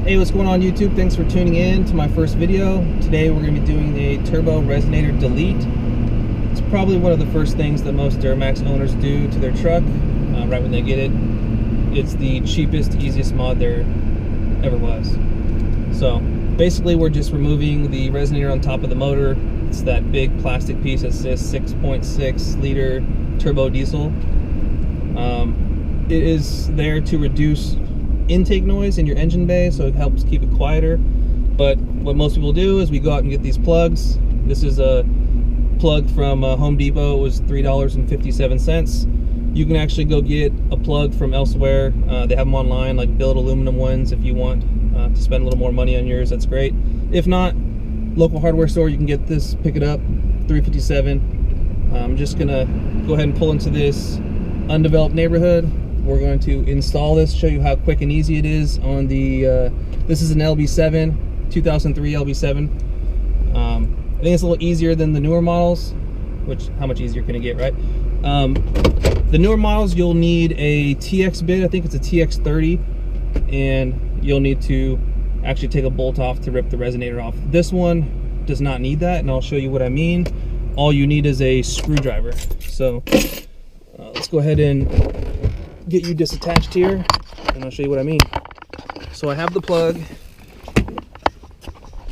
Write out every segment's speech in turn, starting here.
Hey, what's going on YouTube? Thanks for tuning in to my first video. Today we're going to be doing a turbo resonator delete. It's probably one of the first things that most Duramax owners do to their truck right when they get it. It's the cheapest, easiest mod there ever was. So basically we're just removing the resonator on top of the motor. It's that big plastic piece that says 6.6 liter turbo diesel. It is there to reduce intake noise in your engine bay, so it helps keep it quieter. But what most people do is we go out and get these plugs. This is a plug from Home Depot. It was $3.57. You can actually go get a plug from elsewhere. They have them online, like billet aluminum ones. If you want to spend a little more money on yours, that's great. If not, local hardware store, you can get this, pick it up, $3.57. I'm just gonna go ahead and pull into this undeveloped neighborhood. We're going to install this, show you how quick and easy it is on the, this is an LB7, 2003 LB7. I think it's a little easier than the newer models, which, how much easier can it get, right? The newer models, you'll need a TX bit, I think it's a TX30, and you'll need to actually take a bolt off to rip the resonator off. This one does not need that, and I'll show you what I mean. All you need is a screwdriver. So let's go ahead and get you disattached here, and I'll show you what I mean. So I have the plug,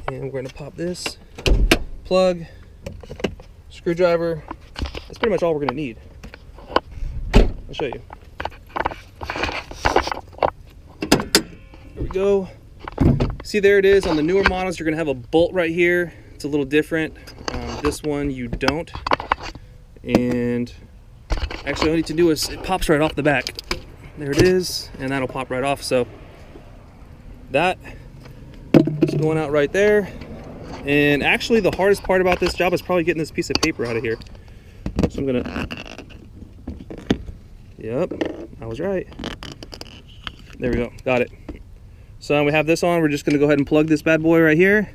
and we're going to pop this plug, screwdriver. That's pretty much all we're going to need. I'll show you. There we go. See, there it is. On the newer models, you're going to have a bolt right here. It's a little different. This one you don't. And actually, all you need to do is it pops right off the back. There it is, and that'll pop right off. So that is going out right there. And actually, the hardest part about this job is probably getting this piece of paper out of here. So I'm gonna, yep, I was right. There we go, got it. So we have this on. We're just gonna go ahead and plug this bad boy right here.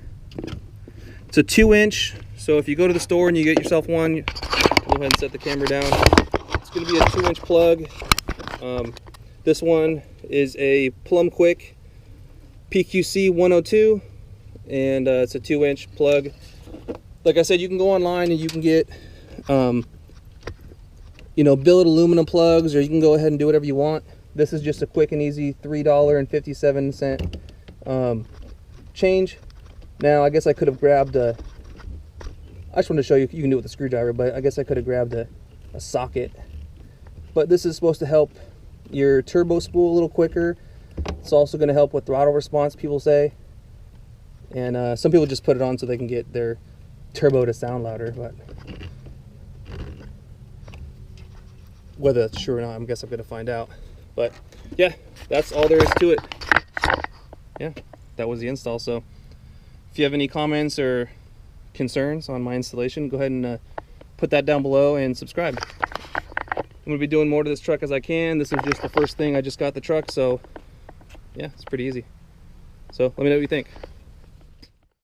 It's a 2-inch. So if you go to the store and you get yourself one, go ahead and set the camera down. It's going to be a 2-inch plug. This one is a Plum Quick PQC 102, and it's a 2-inch plug. Like I said, you can go online and you can get, you know, billet aluminum plugs, or you can go ahead and do whatever you want. This is just a quick and easy $3.57 change. Now, I guess I could have grabbed a, I just wanted to show you, you can do it with a screwdriver, but I guess I could have grabbed a socket. But this is supposed to help your turbo spool a little quicker. It's also going to help with throttle response, people say. And some people just put it on so they can get their turbo to sound louder, but whether that's true or not, I guess I'm going to find out. But yeah, that's all there is to it. Yeah, that was the install. So if you have any comments or concerns on my installation, go ahead and put that down below and subscribe. I'm going to be doing more to this truck as I can. This is just the first thing. I just got the truck, so yeah, it's pretty easy. So let me know what you think.